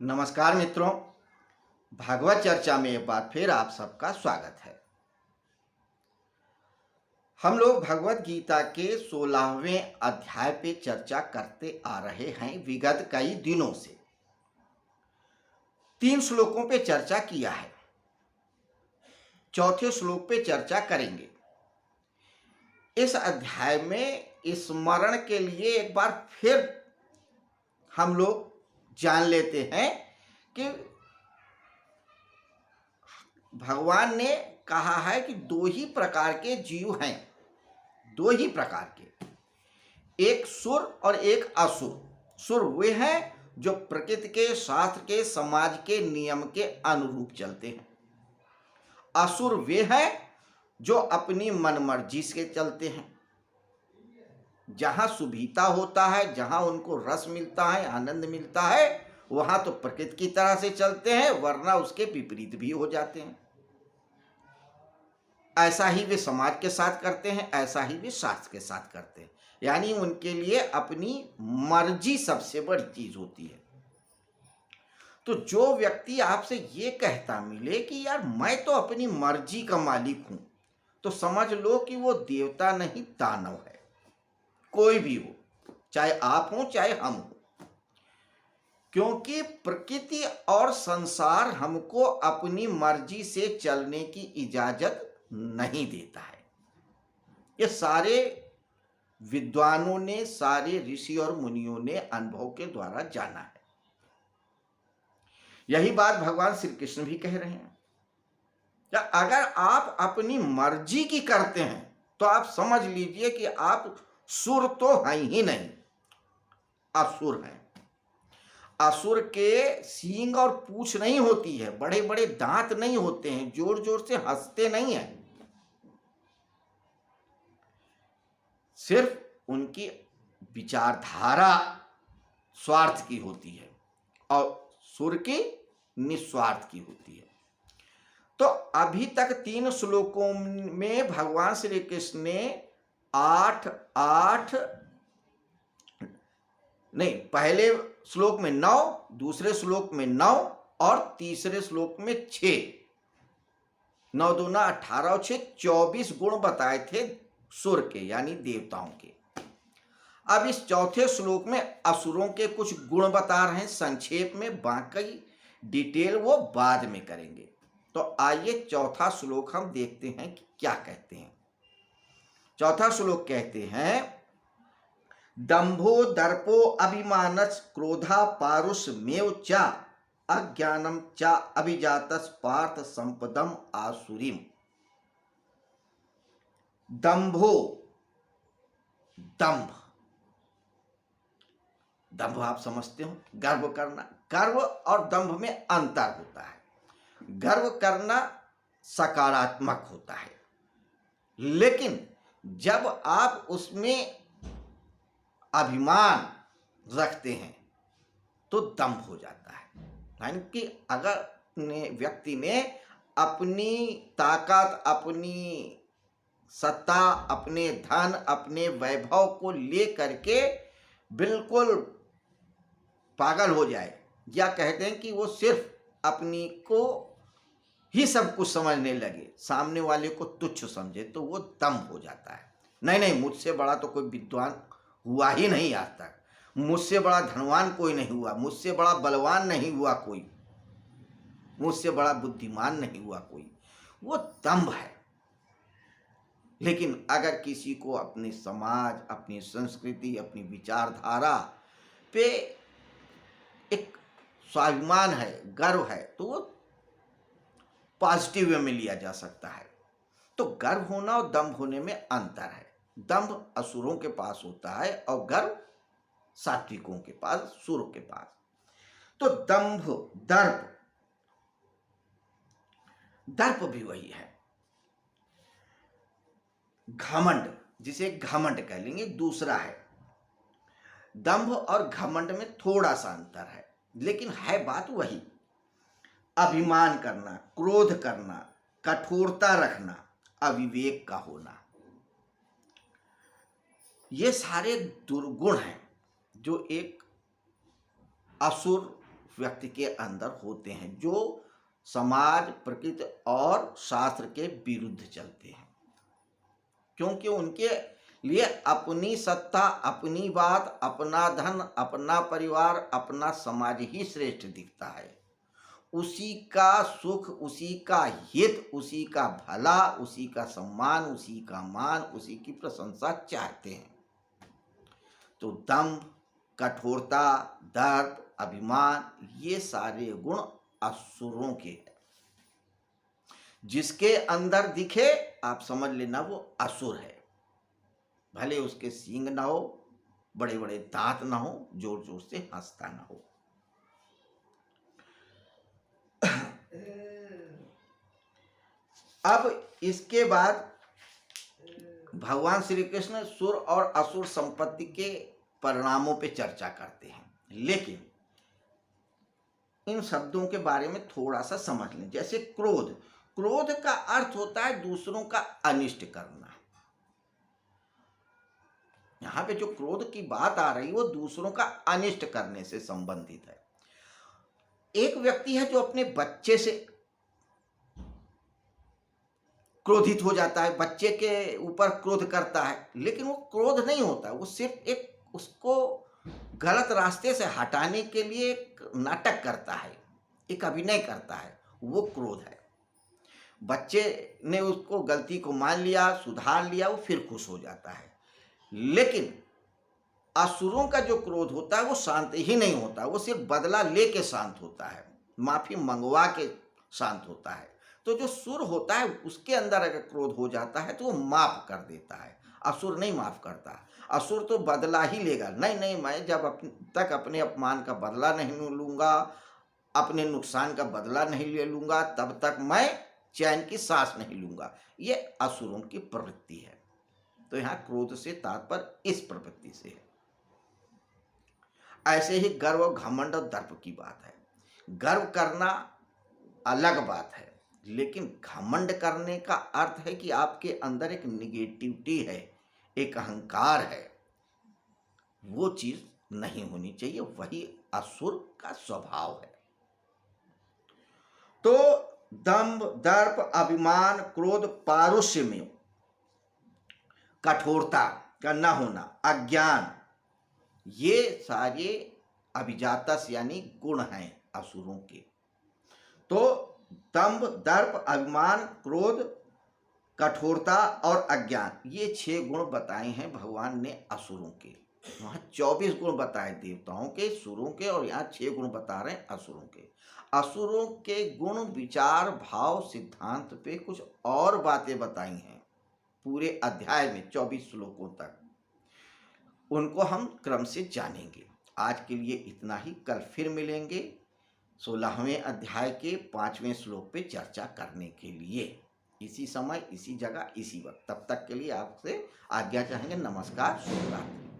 नमस्कार मित्रों, भागवत चर्चा में एक बार फिर आप सबका स्वागत है। हम लोग भगवत गीता के 16वें अध्याय पे चर्चा करते आ रहे हैं विगत कई दिनों से। 3 श्लोकों पे चर्चा किया है, चौथे श्लोक पे चर्चा करेंगे। इस अध्याय में स्मरण के लिए एक बार फिर हम लोग जान लेते हैं कि भगवान ने कहा है कि 2 ही प्रकार के जीव हैं, 2 ही प्रकार के, एक सुर और एक असुर। सुर वे हैं जो प्रकृति के, शास्त्र के, समाज के नियम के अनुरूप चलते हैं। असुर वे हैं जो अपनी मनमर्जी से चलते हैं। जहाँ सुविधा होता है, जहाँ उनको रस मिलता है, आनंद मिलता है, वहाँ तो प्रकृति की तरह से चलते हैं, वरना उसके विपरीत भी हो जाते हैं। ऐसा ही वे समाज के साथ करते हैं, ऐसा ही वे शास्त्र के साथ करते हैं। यानी उनके लिए अपनी मर्जी सबसे बड़ी चीज होती है। तो जो व्यक्ति आपसे ये कहता मिले कि यार मैं तो अपनी मर्जी का मालिक हूं, तो समझ लो कि वो देवता नहीं, दानव है। कोई भी हो, चाहे आप हो चाहे हम हो, क्योंकि प्रकृति और संसार हमको अपनी मर्जी से चलने की इजाजत नहीं देता है। ये सारे विद्वानों ने, सारे ऋषि और मुनियों ने अनुभव के द्वारा जाना है। यही बात भगवान श्री कृष्ण भी कह रहे हैं। या अगर आप अपनी मर्जी की करते हैं तो आप समझ लीजिए कि आप सुर तो हैं ही नहीं, असुर हैं। असुर के सींग और पूंछ नहीं होती है, बड़े बड़े दांत नहीं होते हैं, जोर जोर से हंसते नहीं हैं। सिर्फ उनकी विचारधारा स्वार्थ की होती है और सुर की निस्वार्थ की होती है। तो अभी तक 3 श्लोकों में भगवान श्री कृष्ण ने 8 नहीं, पहले श्लोक में 9, दूसरे श्लोक में 9 और तीसरे श्लोक में 6, 9 दूना 18 और 6 24 गुण बताए थे सुर के, यानी देवताओं के। अब इस चौथे श्लोक में असुरों के कुछ गुण बता रहे हैं संक्षेप में, बाकी डिटेल वो बाद में करेंगे। तो आइए चौथा श्लोक हम देखते हैं कि क्या कहते हैं। चौथा श्लोक कहते हैं, दंभो दर्पो अभिमानस क्रोधा पारुषमेव च अज्ञानम च अभिजातस पार्थ संपदम आसुरीम। दंभो, दंभ, दंभ आप समझते हो, गर्व करना। गर्व और दंभ में अंतर होता है। गर्व करना सकारात्मक होता है, लेकिन जब आप उसमें अभिमान रखते हैं तो दंभ हो जाता है। यानी कि अगर व्यक्ति ने अपनी ताकत, अपनी सत्ता, अपने धन, अपने वैभव को ले करके बिल्कुल पागल हो जाए, या कहते हैं कि वो सिर्फ अपनी को ही सब कुछ समझने लगे, सामने वाले को तुच्छ समझे, तो वो दंभ हो जाता है। नहीं नहीं, मुझसे बड़ा तो कोई विद्वान हुआ ही नहीं आज तक, मुझसे बड़ा धनवान कोई नहीं हुआ, मुझसे बड़ा बलवान नहीं हुआ कोई, मुझसे बड़ा बुद्धिमान नहीं हुआ कोई, वो दंभ है। लेकिन अगर किसी को अपने समाज, अपनी संस्कृति, अपनी विचारधारा पे एक स्वाभिमान है, गर्व है, तो वो पॉजिटिव वे में लिया जा सकता है। तो गर्व होना और दंभ होने में अंतर है। दंभ असुरों के पास होता है और गर्व सात्विकों के पास, सुरों के पास। तो दंभ, दर्प, दर्प भी वही है। घमंड, जिसे घमंड कह लेंगे, दूसरा है। दंभ और घमंड में थोड़ा सा अंतर है, लेकिन है बात वही। अभिमान करना, क्रोध करना, कठोरता रखना, अविवेक का होना, ये सारे दुर्गुण हैं जो एक असुर व्यक्ति के अंदर होते हैं जो समाज, प्रकृति और शास्त्र के विरुद्ध चलते हैं, क्योंकि उनके लिए अपनी सत्ता, अपनी बात, अपना धन, अपना परिवार, अपना समाज ही श्रेष्ठ दिखता है। उसी का सुख, उसी का हित, उसी का भला, उसी का सम्मान, उसी का मान, उसी की प्रशंसा चाहते हैं। तो दंभ, कठोरता, दर्प, अभिमान, ये सारे गुण असुरों के हैं। जिसके अंदर दिखे आप समझ लेना वो असुर है। भले उसके सींग ना हो, बड़े बड़े दांत ना हो, जोर जोर से हंसता ना हो। अब इसके बाद भगवान श्री कृष्ण सुर और असुर संपत्ति के परिणामों पे चर्चा करते हैं, लेकिन इन शब्दों के बारे में थोड़ा सा समझ लें। जैसे क्रोध, क्रोध का अर्थ होता है दूसरों का अनिष्ट करना। यहां पे जो क्रोध की बात आ रही वो दूसरों का अनिष्ट करने से संबंधित है। एक व्यक्ति है जो अपने बच्चे से क्रोधित हो जाता है, बच्चे के ऊपर क्रोध करता है, लेकिन वो क्रोध नहीं होता, वो सिर्फ एक उसको गलत रास्ते से हटाने के लिए एक नाटक करता है, एक अभिनय करता है, वो क्रोध है। बच्चे ने उसको गलती को मान लिया, सुधार लिया, वो फिर खुश हो जाता है। लेकिन असुरों का जो क्रोध होता है वो शांत ही नहीं होता, वो सिर्फ बदला लेके शांत होता है, माफी मंगवा के शांत होता है। तो जो सुर होता है उसके अंदर अगर क्रोध हो जाता है तो वो माफ कर देता है, असुर नहीं माफ करता। असुर तो बदला ही लेगा, नहीं नहीं मैं जब तक अपने अपमान का बदला नहीं लूंगा, अपने नुकसान का बदला नहीं ले लूंगा, तब तक मैं चैन की सांस नहीं लूंगा। ये असुरों की प्रवृत्ति है। तो यहाँ क्रोध से तात्पर्य इस प्रवृत्ति से है। ऐसे ही गर्व, घमंड और दर्प की बात है। गर्व करना अलग बात है, लेकिन घमंड करने का अर्थ है कि आपके अंदर एक निगेटिविटी है, एक अहंकार है, वो चीज नहीं होनी चाहिए। वही असुर का स्वभाव है। तो दंभ, दर्प, अभिमान, क्रोध, पारुष्य में कठोरता का न होना, अज्ञान, ये सारे अभिजातस यानी गुण हैं असुरों के। तो दंभ, दर्प, अभिमान, क्रोध, कठोरता और अज्ञान, ये 6 गुण बताए हैं भगवान ने असुरों के। वहां 24 गुण बताए देवताओं के, सुरों के, और यहाँ 6 गुण बता रहे हैं असुरों के। असुरों के गुण, विचार, भाव, सिद्धांत पे कुछ और बातें बताई हैं पूरे अध्याय में 24 श्लोकों तक। उनको हम क्रम से जानेंगे। आज के लिए इतना ही। कल फिर मिलेंगे 16वें अध्याय के 5वें श्लोक पे चर्चा करने के लिए, इसी समय, इसी जगह, इसी वक्त। तब तक के लिए आपसे आज्ञा चाहेंगे। नमस्कार, शुभ रात्रि।